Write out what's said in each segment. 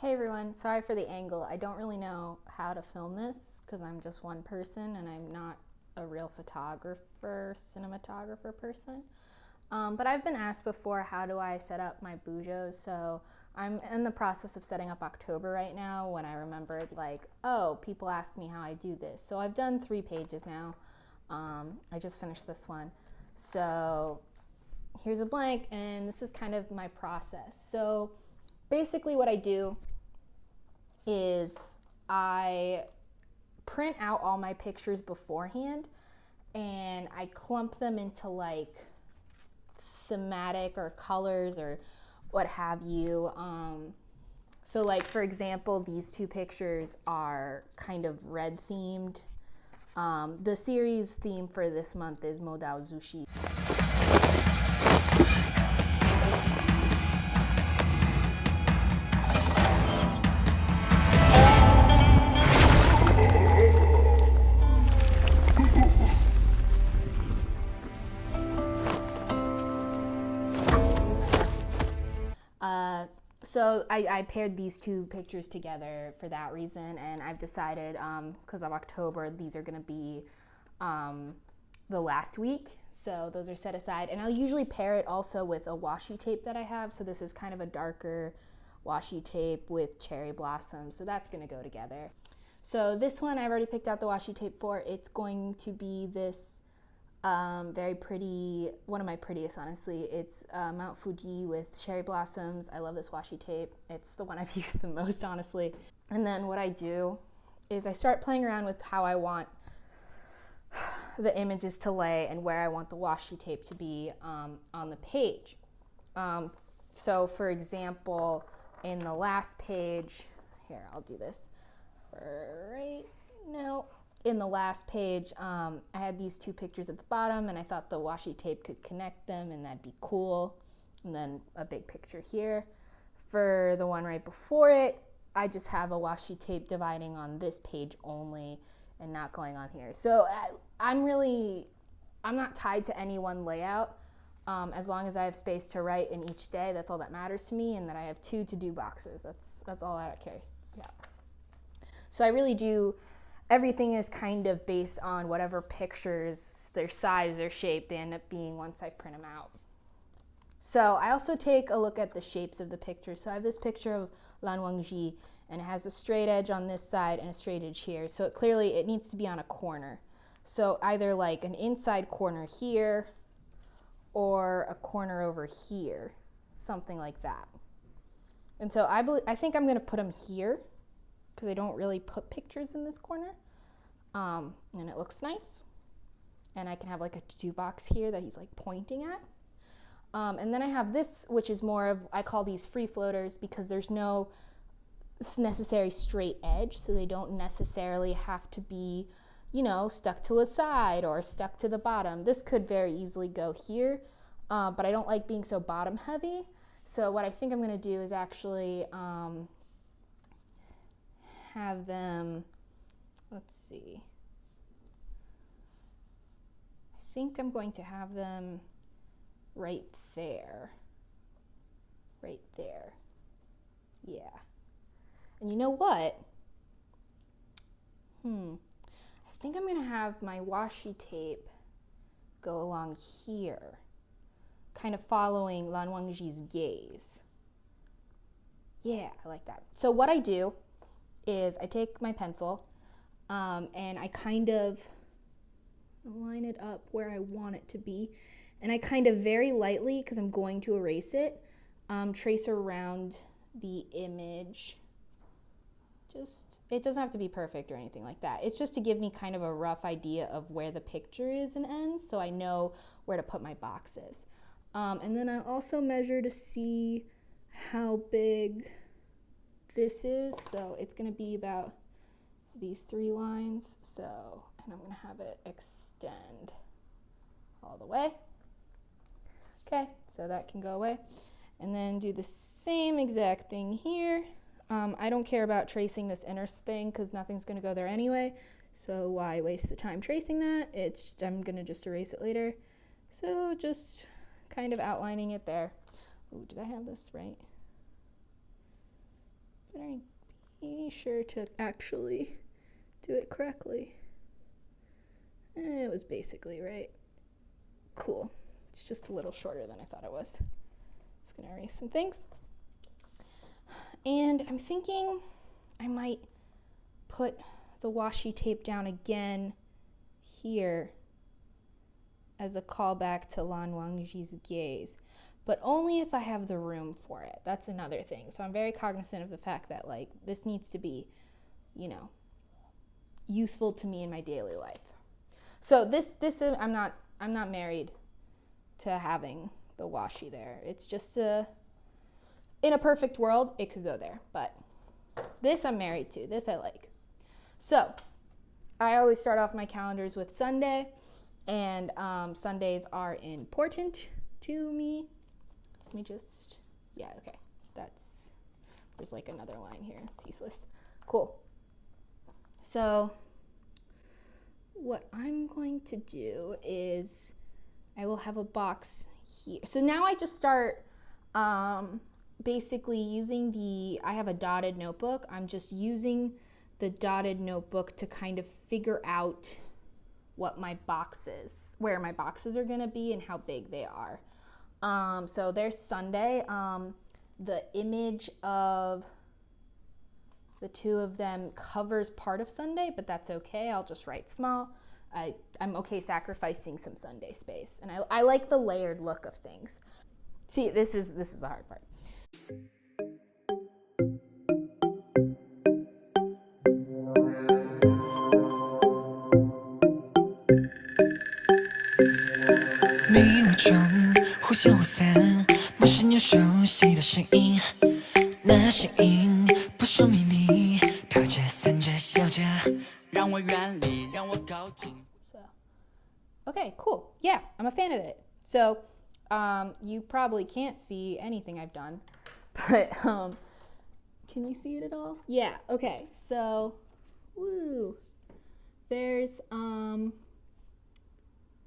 Hey everyone, sorry for the angle. I don't really know how to film this because I'm just one person and I'm not a real photographer, cinematographer person. But I've been asked before, how do I set up my bujos? So I'm in the process of setting up October right now when I remembered like, oh, people ask me how I do this. So I've done 3 pages now. I just finished this one. So here's a blank and this is kind of my process. So basically what I do is I print out all my pictures beforehand and I clump them into like thematic or colors or what have you. So like for example, these 2 pictures are kind of red themed. The series theme for this month is Modao Zushi. So I paired these 2 pictures together for that reason, and I've decided because of October these are going to be the last week, so those are set aside. And I'll usually pair it also with a washi tape that I have. So this is kind of a darker washi tape with cherry blossoms, so that's going to go together. So this one I've already picked out the washi tape for. It's going to be this very pretty, one of my prettiest honestly. It's Mount Fuji with cherry blossoms. I love this washi tape. It's the one I've used the most honestly. And then what I do is I start playing around with how I want the images to lay and where I want the washi tape to be on the page. So for example, in the last page, here I'll do this right now. In the last page, I had these 2 pictures at the bottom and I thought the washi tape could connect them and that'd be cool. And then a big picture here. For the one right before it, I just have a washi tape dividing on this page only and not going on here. So I'm not tied to any one layout. As long as I have space to write in each day, that's all that matters to me, and that I have 2 to-do boxes. That's all I care. Yeah. So I really do. Everything is kind of based on whatever pictures, their size, their shape, they end up being once I print them out. So I also take a look at the shapes of the pictures. So I have this picture of Lan Wangji, and it has a straight edge on this side and a straight edge here. So it needs to be on a corner. So either like an inside corner here or a corner over here, something like that. And so I think I'm going to put them here, because I don't really put pictures in this corner, and it looks nice. And I can have like a to-do box here that he's like pointing at. And then I have this, which is more of, I call these free floaters because there's no necessary straight edge, so they don't necessarily have to be, you know, stuck to a side or stuck to the bottom. This could very easily go here, but I don't like being so bottom heavy. So what I think I'm going to do is actually have them, let's see, I think I'm going to have them right there, yeah. And you know what, I think I'm going to have my washi tape go along here, kind of following Lan Wangji's gaze. Yeah, I like that. So what I do is I take my pencil and I kind of line it up where I want it to be, and I kind of very lightly, because I'm going to erase it, trace around the image. It doesn't have to be perfect or anything like that. It's just to give me kind of a rough idea of where the picture is and ends, so I know where to put my boxes. And then I also measure to see how big this is. So it's going to be about these 3 lines. So, and I'm going to have it extend all the way. Okay, so that can go away. And then do the same exact thing here. I don't care about tracing this inner thing because nothing's going to go there anyway. So why waste the time tracing that? I'm going to just erase it later. So just kind of outlining it there. Ooh, did I have this right? Did I Be sure to actually do it correctly. It was basically right. Cool. It's just a little shorter than I thought it was. Just gonna erase some things. And I'm thinking I might put the washi tape down again here as a callback to Lan Wangji's gaze, but only if I have the room for it. That's another thing. So I'm very cognizant of the fact that like this needs to be, you know, useful to me in my daily life. So this I'm not married to having the washi there. It's just in a perfect world it could go there, but this I'm married to. This I like. So I always start off my calendars with Sunday, and Sundays are important to me. Let me just, yeah, okay. There's like another line here. It's useless. Cool. So what I'm going to do is I will have a box here. So now I just start basically using I have a dotted notebook. I'm just using the dotted notebook to kind of figure out what my boxes, where my boxes are gonna be and how big they are. So there's Sunday. The image of the two of them covers part of Sunday, but that's okay. I'll just write small. I'm okay sacrificing some Sunday space. And I like the layered look of things. See, this is the hard part. Okay, cool. Yeah, I'm a fan of it. So you probably can't see anything I've done, but can you see it at all? Yeah, okay. So, woo. There's,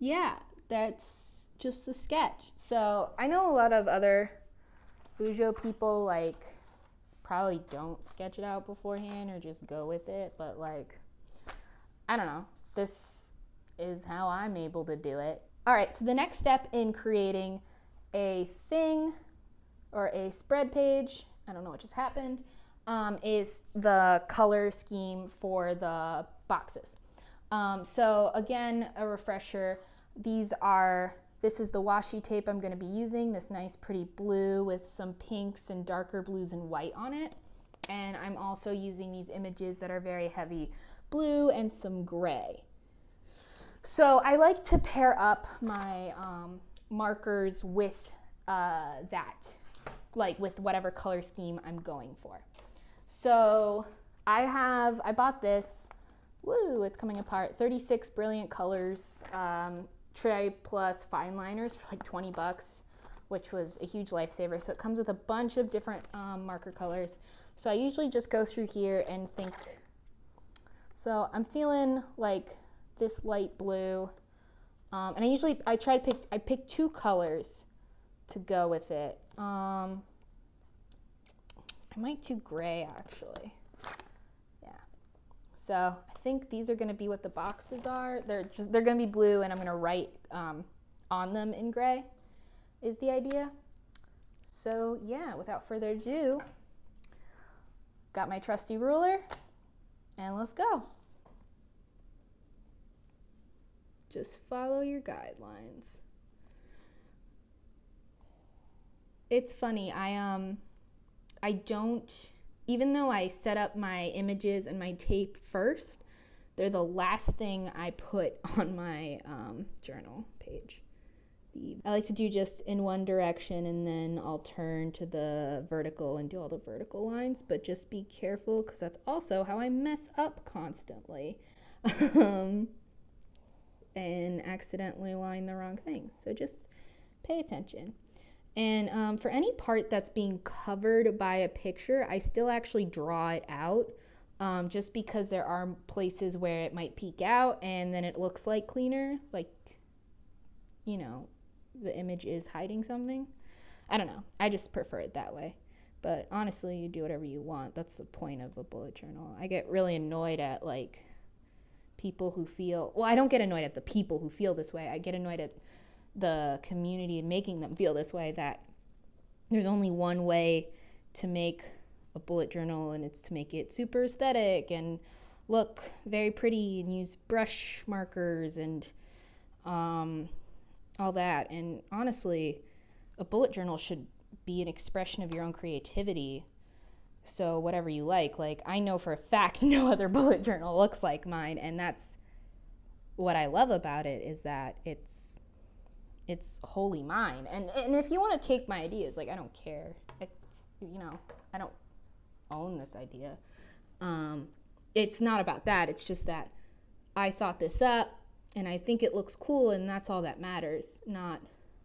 yeah, that's just the sketch. So I know a lot of other Bujo people like probably don't sketch it out beforehand or just go with it, but like, I don't know. This is how I'm able to do it. All right, so the next step in creating a thing or a spread page, I don't know what just happened, is the color scheme for the boxes. So again, a refresher, this is the washi tape I'm gonna be using, this nice pretty blue with some pinks and darker blues and white on it. And I'm also using these images that are very heavy blue and some gray. So I like to pair up my markers with that, like with whatever color scheme I'm going for. So I bought this, woo, it's coming apart, 36 Brilliant Colors Tri Plus fine liners for like 20 bucks, which was a huge lifesaver. So it comes with a bunch of different marker colors. So I usually just go through here and think, so I'm feeling like this light blue, and I pick two colors to go with it. I might do gray actually. Yeah. So I think these are going to be what the boxes are. They're going to be blue, and I'm going to write on them in gray is the idea. So yeah, without further ado, got my trusty ruler, and let's go. Just follow your guidelines. It's funny, I don't, even though I set up my images and my tape first, they're the last thing I put on my journal page. I like to do just in one direction, and then I'll turn to the vertical and do all the vertical lines, but just be careful because that's also how I mess up constantly. And accidentally line the wrong thing. So just pay attention. And for any part that's being covered by a picture, I still actually draw it out, just because there are places where it might peek out and then it looks like cleaner, like, you know, the image is hiding something. I don't know. I just prefer it that way. But honestly, you do whatever you want. That's the point of a bullet journal. I get really annoyed at like people who feel, well, I don't get annoyed at the people who feel this way. I get annoyed at the community making them feel this way, that there's only one way to make a bullet journal, and it's to make it super aesthetic and look very pretty and use brush markers and all that. And honestly, a bullet journal should be an expression of your own creativity. So whatever you like I know for a fact no other bullet journal looks like mine, and that's what I love about it, is that it's wholly mine. And if you want to take my ideas, like, I don't care. It's, you know, I don't own this idea. It's not about that. It's just that I thought this up and I think it looks cool, and that's all that matters, not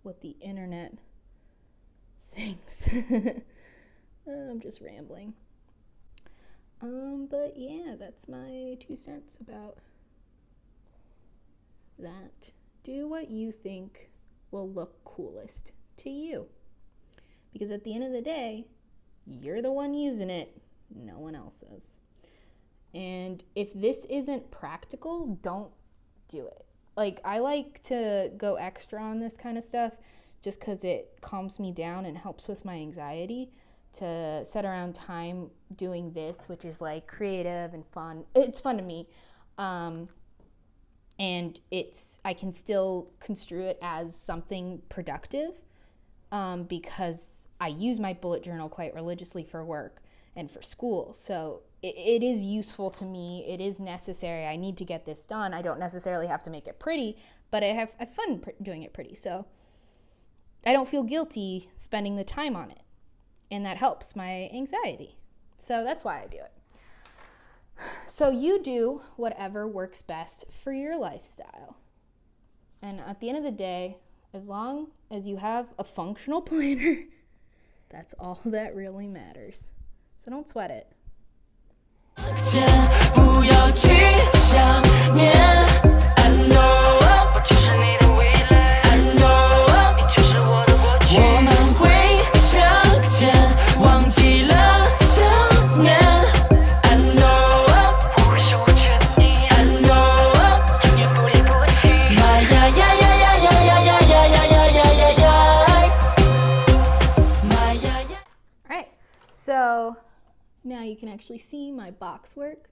what the internet thinks. I'm just rambling. But yeah, that's my 2 cents about that. Do what you think will look coolest to you. Because at the end of the day, you're the one using it, no one else is. And if this isn't practical, don't do it. Like, I like to go extra on this kind of stuff just because it calms me down and helps with my anxiety, to set around time doing this, which is like creative and fun. It's fun to me. And I can still construe it as something productive, because I use my bullet journal quite religiously for work and for school. So it is useful to me. It is necessary. I need to get this done. I don't necessarily have to make it pretty, but I have fun doing it pretty. So I don't feel guilty spending the time on it. And that helps my anxiety. So that's why I do it. So you do whatever works best for your lifestyle. And at the end of the day, as long as you have a functional planner, that's all that really matters. So don't sweat it. So now you can actually see my box work.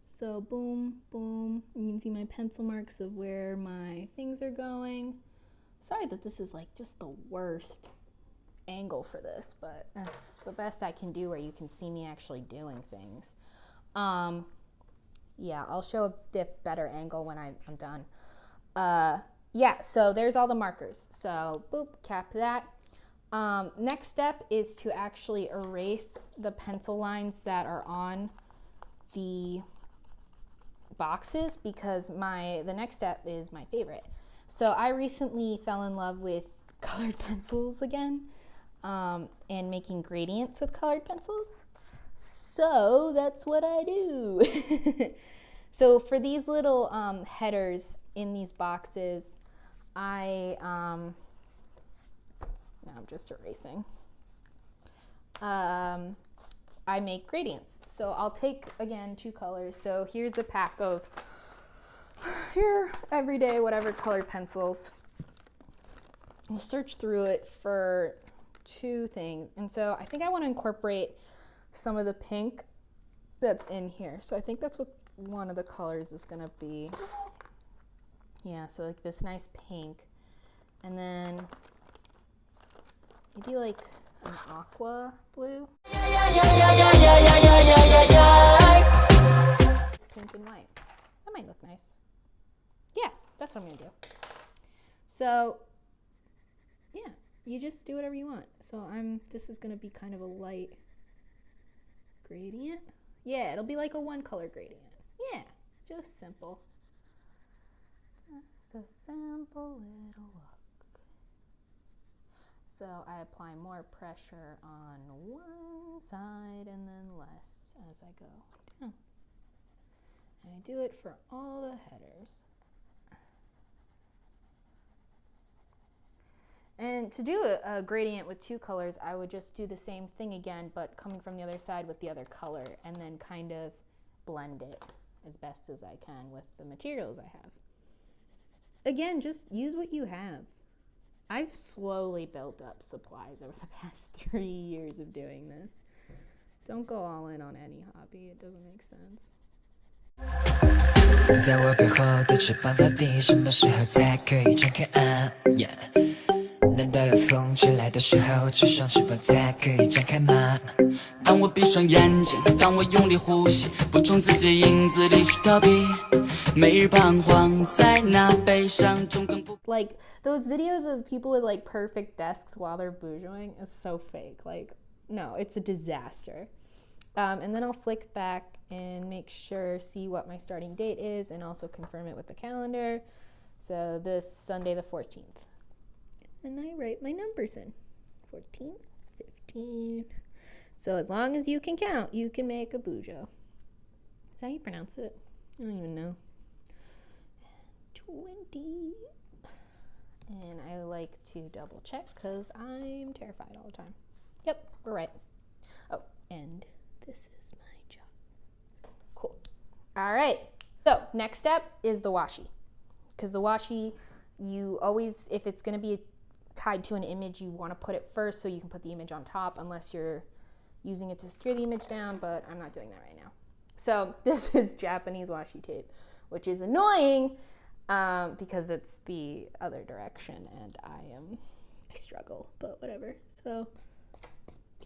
So boom, boom, you can see my pencil marks of where my things are going. Sorry that this is like just the worst angle for this, but that's the best I can do where you can see me actually doing things. Yeah, I'll show a better angle when I'm done. Yeah, so there's all the markers. So boop, cap that. Next step is to actually erase the pencil lines that are on the boxes, because the next step is my favorite. So I recently fell in love with colored pencils again, and making gradients with colored pencils. So that's what I do. So for these little headers in these boxes, now I'm just erasing. I make gradients. So I'll take, again, 2 colors. So here's a pack of your everyday whatever colored pencils. I'll search through it for 2 things. And so I think I want to incorporate some of the pink that's in here. So I think that's what one of the colors is going to be. Yeah, so like this nice pink. And then maybe like an aqua blue. It's pink and white. That might look nice. Yeah, that's what I'm gonna do. So yeah, you just do whatever you want. So this is gonna be kind of a light gradient. Yeah, it'll be like a 1-color gradient. Yeah, just simple. Just a simple little look. So I apply more pressure on one side and then less as I go down. And I do it for all the headers. And to do a gradient with 2 colors, I would just do the same thing again, but coming from the other side with the other color, and then kind of blend it as best as I can with the materials I have. Again, just use what you have. I've slowly built up supplies over the past 3 years of doing this. Don't go all in on any hobby, it doesn't make sense. 在我背后的翅膀到底什么时候才可以张开啊？难道有风吹来的时候，这双翅膀才可以张开吗？当我闭上眼睛，当我用力呼吸，不从自己影子里去逃避，每日彷徨在那悲伤中更不。Like those videos of people with like perfect desks while they're bourgeoising is so fake. Like, no, it's a disaster. And then I'll flick back and make sure, see what my starting date is, and also confirm it with the calendar. So this Sunday the 14th. And I write my numbers in. 14, 15. So as long as you can count, you can make a bujo. Is that how you pronounce it? I don't even know. 20. And I like to double check because I'm terrified all the time. Yep, we're right. Oh, and this is my job. Cool. All right. So next step is the washi. Because the washi, you always, if it's going to be tied to an image, you want to put it first so you can put the image on top, unless you're using it to secure the image down, but I'm not doing that right now. So this is Japanese washi tape, which is annoying because it's the other direction and I struggle, but whatever. So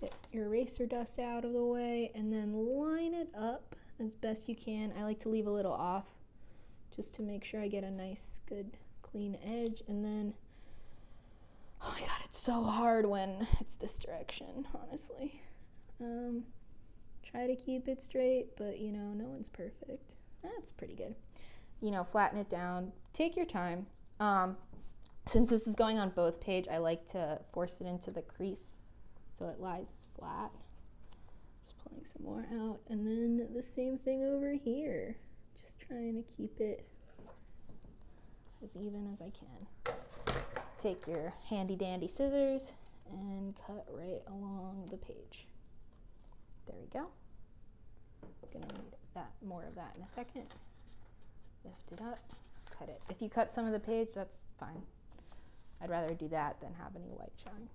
get your eraser dust out of the way and then line it up as best you can. I like to leave a little off just to make sure I get a nice, good, clean edge. And then, oh my God, it's so hard when it's this direction, honestly. Try to keep it straight, but you know, no one's perfect. That's pretty good. You know, flatten it down, take your time. Since this is going on both pages, I like to force it into the crease so it lies flat. Just pulling some more out, and then the same thing over here. Just trying to keep it as even as I can. Take your handy dandy scissors and cut right along the page. There we go. Gonna need that, more of that in a second. Lift it up, cut it. If you cut some of the page, that's fine. I'd rather do that than have any white showing.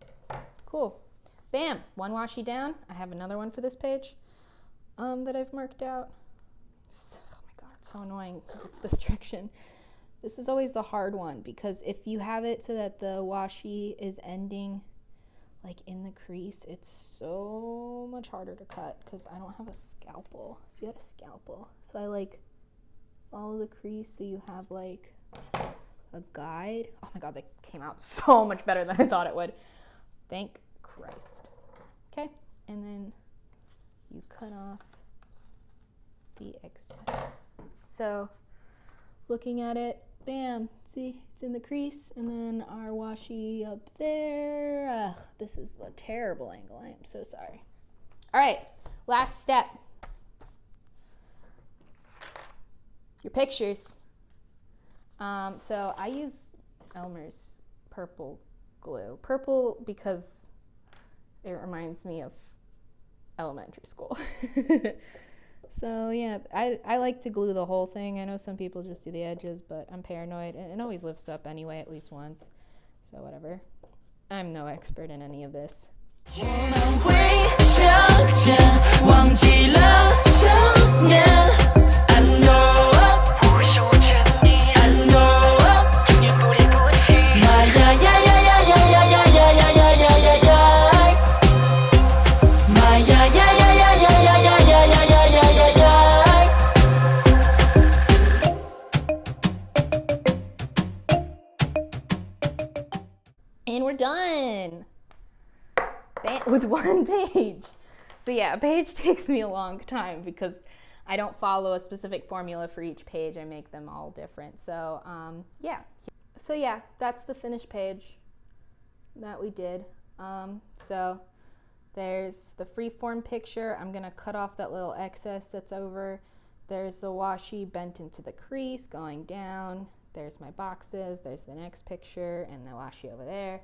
Cool. Bam, one washi down. I have another one for this page that I've marked out. Oh my God, it's so annoying because it's this direction. This is always the hard one because if you have it so that the washi is ending like in the crease, it's so much harder to cut because I don't have a scalpel. If you had a scalpel. So I like follow the crease so you have like a guide. Oh my God, that came out so much better than I thought it would. Thank Christ. Okay, and then you cut off the excess. So looking at it, bam, see, it's in the crease, and then our washi up there. Ugh, this is a terrible angle. I am so sorry. All right, last step. Your pictures. So I use Elmer's purple glue. Purple because it reminds me of elementary school. So yeah, I like to glue the whole thing. I know some people just do the edges, but I'm paranoid and it always lifts up anyway at least once. So whatever. I'm no expert in any of this. And we're done with one page. So yeah, a page takes me a long time because I don't follow a specific formula for each page. I make them all different. So yeah, that's the finished page that we did. So there's the freeform picture. I'm gonna cut off that little excess that's over. There's the washi bent into the crease going down. There's my boxes, there's the next picture, and the washi over there.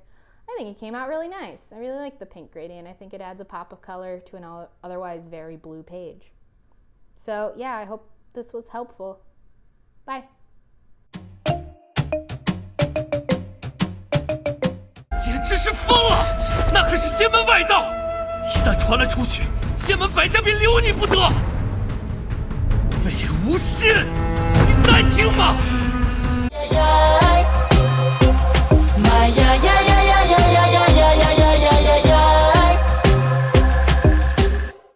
I think it came out really nice. I really like the pink gradient. I think it adds a pop of color to an otherwise very blue page. So yeah, I hope this was helpful. Bye. 简直是疯了！那可是仙门外道，一旦传了出去，仙门百家便留你不得。魏无羡，你在听吗？